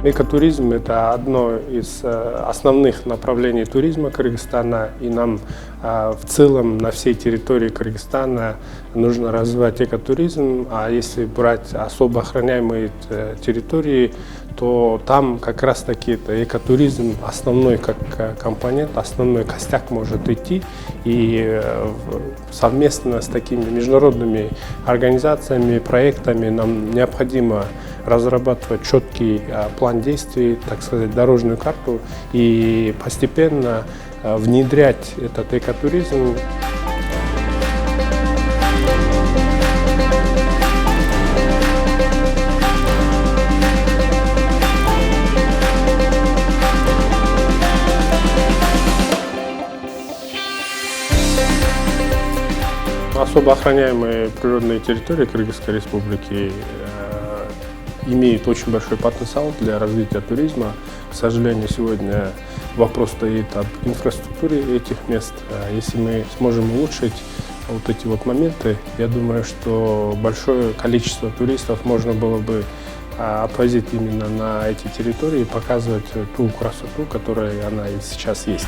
Экотуризм – это одно из основных направлений туризма Кыргызстана, и нам в целом на всей территории Кыргызстана нужно развивать экотуризм, а если брать особо охраняемые территории, то там как раз таки это экотуризм основной как компонент, основной костяк может идти, и совместно с такими международными организациями, проектами нам необходимо разрабатывать четкий план действий, так сказать, дорожную карту и постепенно внедрять этот экотуризм. Особо охраняемые природные территории Кыргызской Республики имеют очень большой потенциал для развития туризма. К сожалению, сегодня вопрос стоит об инфраструктуре этих мест. Если мы сможем улучшить вот эти вот моменты, я думаю, что большое количество туристов можно было бы отвозить именно на эти территории и показывать ту красоту, которая она и сейчас есть.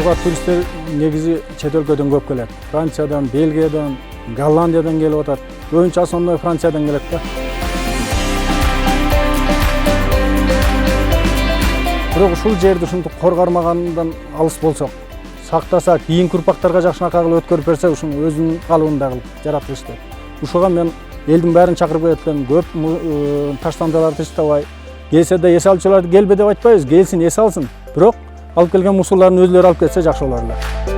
Суга туристтер негизи чет өлкөдөн көп келет. Франциядан, Бельгиядан, Голландиядан келип атат. Көбүнчө основной Франциядан келет да. Бирок ушул жерди ушинтип коргармагандан алыс болсок, сактасак, кийинки урпактарга жакшынакай кылып өткөрүп берсек, ушунун өзүнүн калыбында кылып жаратылышты. Ушуга мен элдин баарын чакырып кетем, көп таштандыларды таштабай, келсе да эс алчуларды келбе деп айтпайбыз, келсин, эс алсын. Бирок алып келген мусурларын өзлөрү алып кетсе жакшы болор эле.